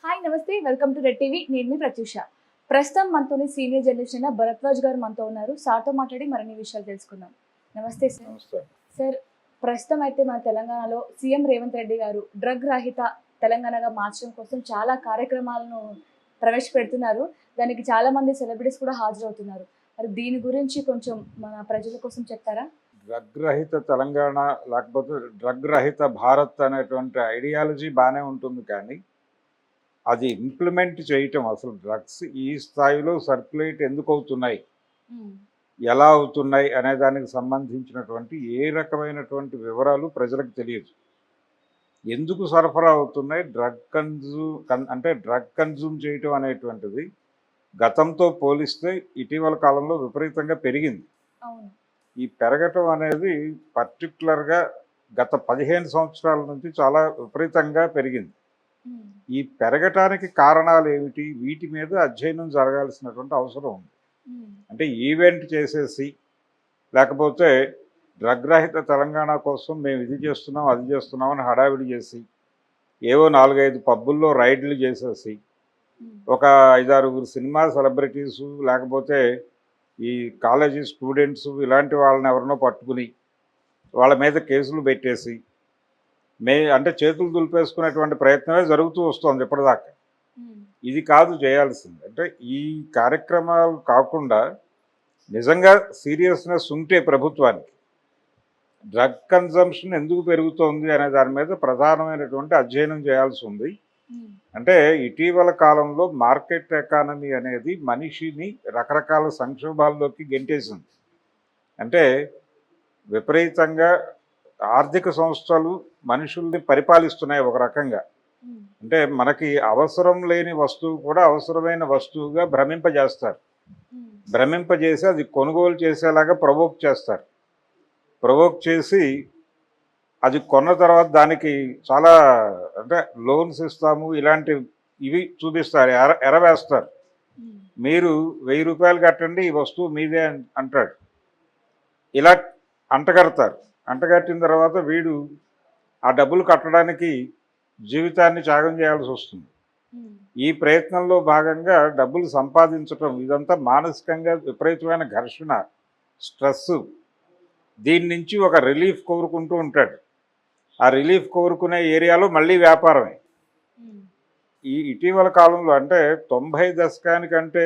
Hi నమస్తే welcome to red TV. నేను మీ ప్రత్యూష. ప్రస్తుతం మనతోని సీనియర్ జర్నలిస్ట్ అయిన భరద్వాజ్ గారు మనతో ఉన్నారు. సార్తో మాట్లాడి మరిన్ని విషయాలు తెలుసుకుందాం. నమస్తే సార్. నమస్తే. సార్, ప్రస్తుతం అయితే మన తెలంగాణలో సీఎం రేవంత్ రెడ్డి గారు డ్రగ్ రహిత తెలంగాణగా మార్చడం కోసం చాలా కార్యక్రమాలను ప్రవేశపెడుతున్నారు. దానికి చాలా మంది సెలబ్రిటీస్ కూడా హాజరవుతున్నారు. మరి దీని గురించి కొంచెం మన ప్రజల కోసం చెప్తారా? డ్రగ్ రహిత తెలంగాణ లేకపోతే డ్రగ్ రహిత భారత్ అనేటువంటి ఐడియాలజీ బాగానే ఉంటుంది, కానీ అది ఇంప్లిమెంట్ చేయటం, అసలు డ్రగ్స్ ఈ స్థాయిలో సర్క్యులేట్ ఎందుకు అవుతున్నాయి, ఎలా అవుతున్నాయి అనే దానికి సంబంధించినటువంటి ఏ రకమైనటువంటి వివరాలు ప్రజలకు తెలియదు. ఎందుకు సరఫరా అవుతున్నాయి, డ్రగ్ కన్జ్యూమ్ చేయటం అనేటువంటిది గతంతో పోలిస్తే ఇటీవల కాలంలో విపరీతంగా పెరిగింది. ఈ పెరగటం అనేది పర్టికులర్గా గత 15 సంవత్సరాల నుంచి చాలా విపరీతంగా పెరిగింది. ఈ పెరగటానికి కారణాలు ఏమిటి, వీటి మీద అధ్యయనం జరగాల్సినటువంటి అవసరం ఉంది. అంటే ఈవెంట్ చేసేసి, లేకపోతే డ్రగ్ రహిత తెలంగాణ కోసం మేము ఇది చేస్తున్నాం అది చేస్తున్నాం అని హడావిడి చేసి, ఏవో 4-5 పబ్బుల్లో రైడ్లు చేసేసి, ఒక 5-6 సినిమా సెలబ్రిటీసు లేకపోతే ఈ కాలేజీ స్టూడెంట్స్ ఇలాంటి వాళ్ళని ఎవరినో పట్టుకుని వాళ్ళ మీద కేసులు పెట్టేసి అంటే చేతులు దులిపేసుకునేటువంటి ప్రయత్నమే జరుగుతూ వస్తుంది ఇప్పటిదాకా. ఇది కాదు చేయాల్సింది. అంటే ఈ కార్యక్రమాలు కాకుండా నిజంగా సీరియస్నెస్ ఉంటే ప్రభుత్వానికి డ్రగ్ కన్జంప్షన్ ఎందుకు పెరుగుతోంది అనే దాని మీద ప్రధానమైనటువంటి అధ్యయనం చేయాల్సి ఉంది. అంటే ఇటీవల కాలంలో మార్కెట్ ఎకానమీ అనేది మనిషిని రకరకాల సంక్షోభాల్లోకి గెంటేసింది. అంటే విపరీతంగా ఆర్థిక సంస్థలు మనుషుల్ని పరిపాలిస్తున్నాయి ఒక రకంగా. అంటే మనకి అవసరం లేని వస్తువు కూడా అవసరమైన వస్తువుగా భ్రమింపజేసి అది కొనుగోలు చేసేలాగా ప్రవోక్ చేస్తారు. ప్రవోక్ చేసి అది కొన్న తర్వాత దానికి చాలా అంటే లోన్స్ ఇస్తాము ఇలాంటి ఇవి చూపిస్తారు, ఎరవేస్తారు. మీరు 1000 రూపాయలు కట్టండి ఈ వస్తువు మీదే అంటాడు. ఇలా అంటగడతారు. అంటగట్టిన తర్వాత వీడు ఆ డబ్బులు కట్టడానికి జీవితాన్ని త్యాగం చేయాల్సి వస్తుంది. ఈ ప్రయత్నంలో భాగంగా డబ్బులు సంపాదించటం, ఇదంతా మానసికంగా విపరీతమైన ఘర్షణ, స్ట్రెస్సు. దీని నుంచి ఒక రిలీఫ్ కోరుకుంటూ ఉంటాడు. ఆ రిలీఫ్ కోరుకునే ఏరియాలో మళ్ళీ వ్యాపారమే. ఈ ఇటీవల కాలంలో అంటే 90 దశకానికంటే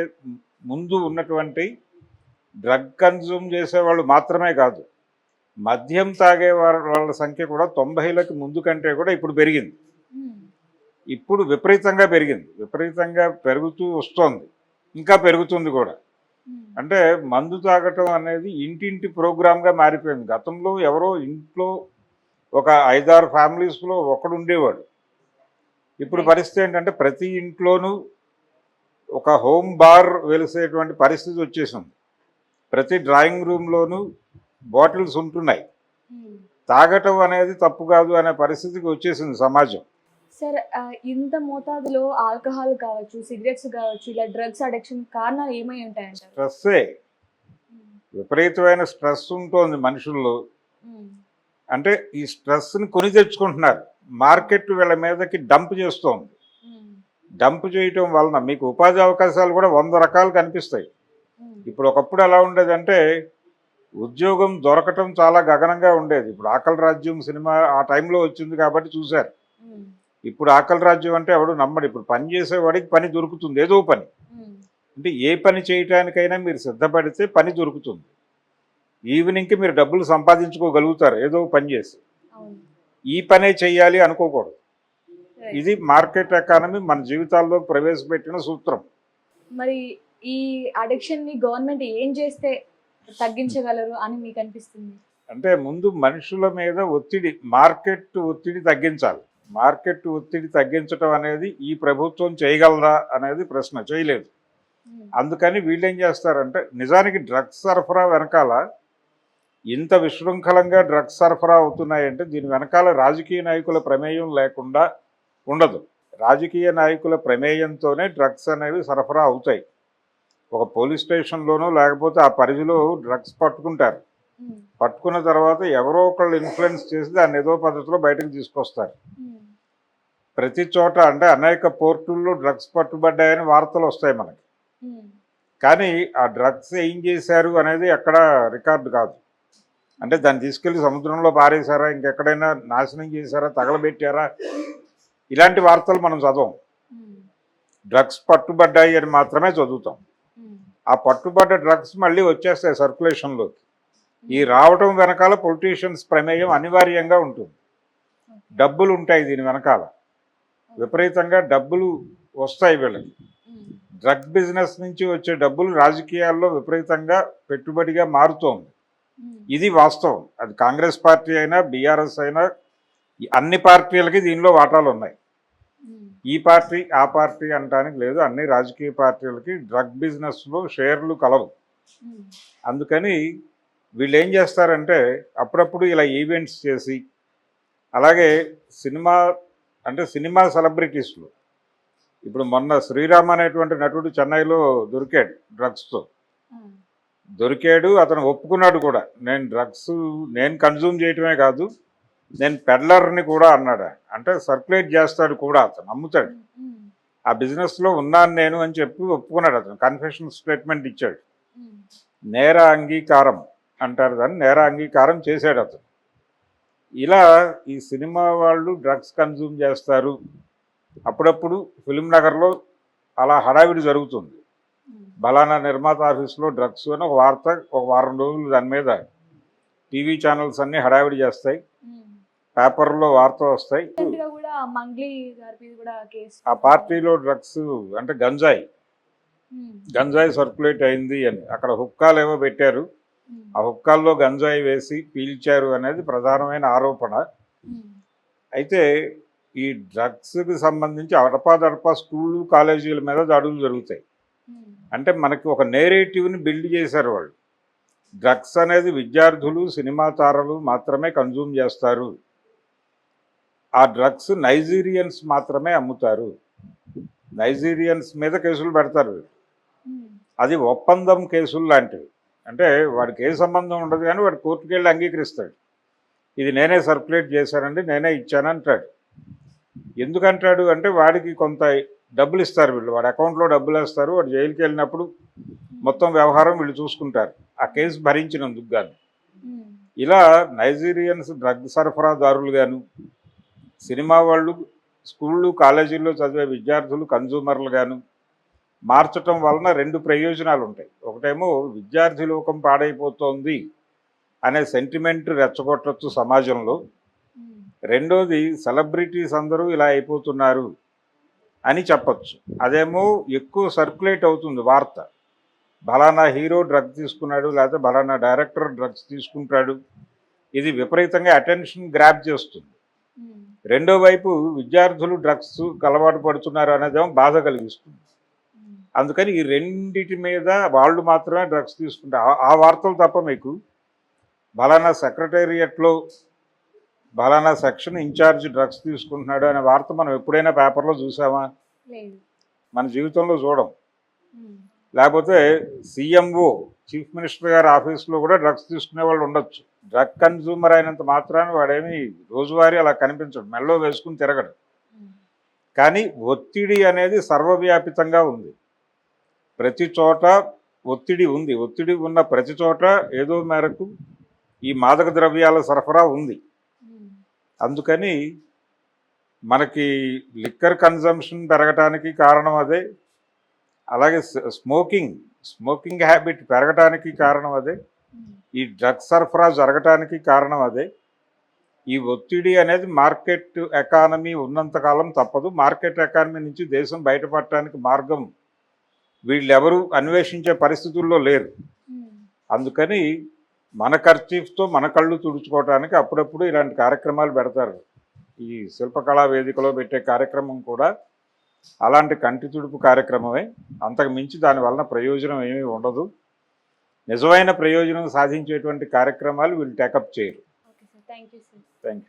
ముందు ఉన్నటువంటి డ్రగ్ కన్జ్యూమ్ చేసేవాళ్ళు మాత్రమే కాదు, మద్యం తాగే వాళ్ళ సంఖ్య కూడా 90లకు ముందు కంటే కూడా ఇప్పుడు పెరిగింది. ఇప్పుడు విపరీతంగా పెరుగుతూ వస్తోంది, ఇంకా పెరుగుతుంది కూడా. అంటే మందు తాగటం అనేది ఇంటింటి ప్రోగ్రామ్గా మారిపోయింది. గతంలో ఎవరో ఇంట్లో ఒక 5-6 ఫ్యామిలీస్లో ఒకడు ఉండేవాడు. ఇప్పుడు పరిస్థితి ఏంటంటే ప్రతి ఇంట్లోనూ ఒక హోమ్ బార్ వెలిసేటువంటి పరిస్థితి వచ్చేసింది. ప్రతి డ్రాయింగ్ రూమ్లోనూ బాటిల్స్ ఉంటున్నాయి. తాగటం అనేది తప్పు కాదు అనే పరిస్థితికి వచ్చేసింది సమాజం. సార్, ఇంత మోతాదులో ఆల్కహాల్ కావచ్చు, సిగరెట్స్ కావచ్చు, ఇలా డ్రగ్స్ అడిక్షన్ కారణాలు ఏమై ఉంటాయంటారు? స్ట్రెస్సే. విపరీతమైన స్ట్రెస్ ఉంటుంది మనుషుల్లో. అంటే ఈ స్ట్రెస్ని కొని తెచ్చుకుంటున్నారు. మార్కెట్ వీళ్ళ మీదకి డంప్ చేస్తోంది. డంప్ చేయటం వలన మీకు ఉపాధి అవకాశాలు కూడా 100 రకాలు కనిపిస్తాయి. ఇప్పుడు ఒకప్పుడు ఎలా ఉండేదంటే ఉద్యోగం దొరకటం చాలా గగనంగా ఉండేది. ఇప్పుడు ఆకలి రాజ్యం సినిమా ఆ టైంలో వచ్చింది కాబట్టి చూశారు. ఇప్పుడు ఆకలి రాజ్యం అంటే ఎవడు నమ్మడు. ఇప్పుడు పని చేసేవాడికి పని దొరుకుతుంది, ఏదో పని. అంటే ఏ పని చేయటానికైనా మీరు సిద్ధపడితే పని దొరుకుతుంది. ఈవినింగ్కి మీరు డబ్బులు సంపాదించుకోగలుగుతారు ఏదో పని చేసి. ఈ పనే చెయ్యాలి అనుకోకూడదు. ఇది మార్కెట్ ఎకానమీ మన జీవితాల్లో ప్రవేశపెట్టిన సూత్రం. మరి ఈ అడిక్షన్ ని గవర్నమెంట్ ఏం చేస్తే తగ్గించగలరు అని మీకు అనిపిస్తుంది? అంటే ముందు మనుషుల మీద మార్కెట్ ఒత్తిడి తగ్గించాలి. మార్కెట్ ఒత్తిడి తగ్గించడం అనేది ఈ ప్రభుత్వం చేయగలరా అనేది ప్రశ్న. చేయలేదు. అందుకని వీళ్ళు ఏం చేస్తారంటే, నిజానికి డ్రగ్స్ సరఫరా వెనకాల ఇంత విశృంఖలంగా డ్రగ్స్ సరఫరా అవుతున్నాయంటే దీని వెనకాల రాజకీయ నాయకుల ప్రమేయం లేకుండా ఉండదు. రాజకీయ నాయకుల ప్రమేయంతోనే డ్రగ్స్ అనేవి సరఫరా అవుతాయి. ఒక పోలీస్ స్టేషన్లోనో లేకపోతే ఆ పరిధిలో డ్రగ్స్ పట్టుకుంటారు. పట్టుకున్న తర్వాత ఎవరో ఒకళ్ళు ఇన్ఫ్లుయెన్స్ చేసి దాన్ని ఏదో పద్ధతిలో బయటకు తీసుకొస్తారు. ప్రతి చోట అంటే అనేక పోర్టుల్లో డ్రగ్స్ పట్టుబడ్డాయని వార్తలు వస్తాయి మనకి. కానీ ఆ డ్రగ్స్ ఏం చేశారు అనేది ఎక్కడ రికార్డు కాదు. అంటే దాన్ని తీసుకెళ్ళి సముద్రంలో పారేశారా, ఇంకెక్కడైనా నాశనం చేశారా, తగలబెట్టారా, ఇలాంటి వార్తలు మనం చదవం. డ్రగ్స్ పట్టుబడ్డాయి అని మాత్రమే చదువుతాం. ఆ పట్టుబడ్డ డ్రగ్స్ మళ్ళీ వచ్చేస్తాయి సర్క్యులేషన్లోకి. ఈ రావటం వెనకాల పొలిటీషియన్స్ ప్రమేయం అనివార్యంగా ఉంటుంది. డబ్బులు ఉంటాయి దీని వెనకాల, విపరీతంగా డబ్బులు వస్తాయి వీళ్ళకి. డ్రగ్ బిజినెస్ నుంచి వచ్చే డబ్బులు రాజకీయాల్లో విపరీతంగా పెట్టుబడిగా మారుతోంది. ఇది వాస్తవం. అది కాంగ్రెస్ పార్టీ అయినా బీఆర్ఎస్ అయినా అన్ని పార్టీలకి దీనిలో వాటాలు ఉన్నాయి. ఈ పార్టీ ఆ పార్టీ అనడానికి లేదు, అన్ని రాజకీయ పార్టీలకి డ్రగ్ బిజినెస్లో షేర్లు కలవు. అందుకని వీళ్ళు ఏం చేస్తారంటే అప్పుడప్పుడు ఇలా ఈవెంట్స్ చేసి, అలాగే సినిమా సెలబ్రిటీస్లో ఇప్పుడు మొన్న శ్రీరామ్ అనేటువంటి నటుడు చెన్నైలో దొరికాడు డ్రగ్స్తో. దొరికాడు, అతను ఒప్పుకున్నాడు కూడా, నేను కన్జ్యూమ్ చేయటమే కాదు, నేను పెడ్లర్ని కూడా అన్నాడు. అంటే సర్క్యులేట్ చేస్తాడు కూడా, అతను అమ్ముతాడు. ఆ బిజినెస్లో ఉన్నాను నేను అని చెప్పి ఒప్పుకున్నాడు. అతను కన్ఫెషన్ స్టేట్మెంట్ ఇచ్చాడు. నేర అంగీకారం అంటారు దాన్ని, నేర అంగీకారం చేశాడు అతను. ఇలా ఈ సినిమా వాళ్ళు డ్రగ్స్ కన్జ్యూమ్ చేస్తారు. అప్పుడప్పుడు ఫిలిం నగర్లో అలా హడావిడి జరుగుతుంది. బలానా నిర్మాత ఆఫీస్లో డ్రగ్స్ అని ఒక వార్త, ఒక వారం రోజులు దాని మీద టీవీ ఛానల్స్ అన్నీ హడావిడి చేస్తాయి, పేపర్లో వార్తలు వస్తాయి. ఆ పార్టీలో డ్రగ్స్ అంటే గంజాయి సర్క్యులేట్ అయింది అని అక్కడ హుక్కాలు ఏవో పెట్టారు. ఆ హుక్కాల్లో గంజాయి వేసి పీల్చారు అనేది ప్రధానమైన ఆరోపణ. అయితే ఈ డ్రగ్స్కి సంబంధించి అడపాదడపా స్కూళ్ళు కాలేజీల మీద దాడులు జరుగుతాయి. అంటే మనకి ఒక నేరేటివ్ని బిల్డ్ చేశారు వాళ్ళు. డ్రగ్స్ అనేది విద్యార్థులు, సినిమా తారలు మాత్రమే కన్జ్యూమ్ చేస్తారు. ఆ డ్రగ్స్ నైజీరియన్స్ మాత్రమే అమ్ముతారు. నైజీరియన్స్ మీద కేసులు పెడతారు. అది ఒప్పందం కేసులు లాంటివి. అంటే వాడికి ఏ సంబంధం ఉండదు, కానీ వాడు కోర్టుకు వెళ్ళి అంగీకరిస్తాడు. ఇది నేనే సర్క్యులేట్ చేశానండి, నేనే ఇచ్చాను అంటాడు. ఎందుకంటాడు అంటే వాడికి కొంత డబ్బులు ఇస్తారు వీళ్ళు, వాడి అకౌంట్లో డబ్బులు వేస్తారు. వాడు జైలుకి వెళ్ళినప్పుడు మొత్తం వ్యవహారం వీళ్ళు చూసుకుంటారు, ఆ కేసు భరించినందుకు గాను. ఇలా నైజీరియన్స్ డ్రగ్ సరఫరాదారులు గాను, సినిమా వాళ్ళు స్కూళ్ళు కాలేజీల్లో చదివే విద్యార్థులు కన్జ్యూమర్లు గాను మార్చటం వలన రెండు ప్రయోజనాలు ఉంటాయి. ఒకటేమో విద్యార్థి లోకం పాడైపోతోంది అనే సెంటిమెంట్ రెచ్చగొట్టచ్చు సమాజంలో. రెండోది సెలబ్రిటీస్ అందరూ ఇలా అయిపోతున్నారు అని చెప్పచ్చు. అదేమో ఎక్కువ సర్క్యులేట్ అవుతుంది వార్త. బలానా హీరో డ్రగ్ తీసుకున్నాడు, లేకపోతే బలానా డైరెక్టర్ డ్రగ్స్ తీసుకుంటాడు. ఇది విపరీతంగా అటెన్షన్ గ్రాప్ చేస్తుంది. రెండో వైపు విద్యార్థులు డ్రగ్స్ అలవాటు పడుతున్నారు అనేదేమో బాధ కలిగిస్తుంది. అందుకని ఈ రెండిటి మీద వాళ్ళు మాత్రమే డ్రగ్స్ తీసుకుంటారు. ఆ వార్తలు తప్ప మీకు బలానా సెక్రటేరియట్లో బలానా సెక్షన్ ఇన్ఛార్జ్ డ్రగ్స్ తీసుకుంటున్నాడు అనే వార్త మనం ఎప్పుడైనా పేపర్లో చూసామా? మన జీవితంలో చూడం. లేకపోతే సీఎంఓ చీఫ్ మినిస్టర్ గారి ఆఫీస్లో కూడా డ్రగ్స్ తీసుకునే వాళ్ళు ఉండొచ్చు. డ్రగ్ కన్జ్యూమర్ అయినంత మాత్రాన్ని వాడేమి రోజువారీ అలా కనిపించడు, మెల్లో వేసుకుని తిరగడు. కానీ ఒత్తిడి అనేది సర్వవ్యాపితంగా ఉంది. ప్రతి చోట ఒత్తిడి ఉంది. ఒత్తిడి ఉన్న ప్రతి చోట ఏదో మేరకు ఈ మాదక ద్రవ్యాల సరఫరా ఉంది. అందుకని మనకి లిక్కర్ కన్జంప్షన్ పెరగటానికి కారణం అదే. అలాగే స్మోకింగ్ హ్యాబిట్ పెరగటానికి కారణం అదే. ఈ డ్రగ్ సరఫరా జరగటానికి కారణం అదే. ఈ ఒత్తిడి అనేది మార్కెట్ ఎకానమీ ఉన్నంతకాలం తప్పదు. మార్కెట్ ఎకానమీ నుంచి దేశం బయటపడటానికి మార్గం వీళ్ళెవరూ అన్వేషించే పరిస్థితుల్లో లేరు. అందుకని మన ఖర్చీఫ్తో మన కళ్ళు తుడుచుకోవటానికి అప్పుడప్పుడు ఇలాంటి కార్యక్రమాలు పెడతారు. ఈ శిల్పకళా వేదికలో పెట్టే కార్యక్రమం కూడా అలాంటి కంటి తుడుపు కార్యక్రమమే. అంతకు మించి దానివలన ప్రయోజనం ఏమీ ఉండదు. నిజమైన ప్రయోజనం సాధించేటువంటి కార్యక్రమాలు వీళ్ళు టేకప్ చేయరు. Thank you. Thank you.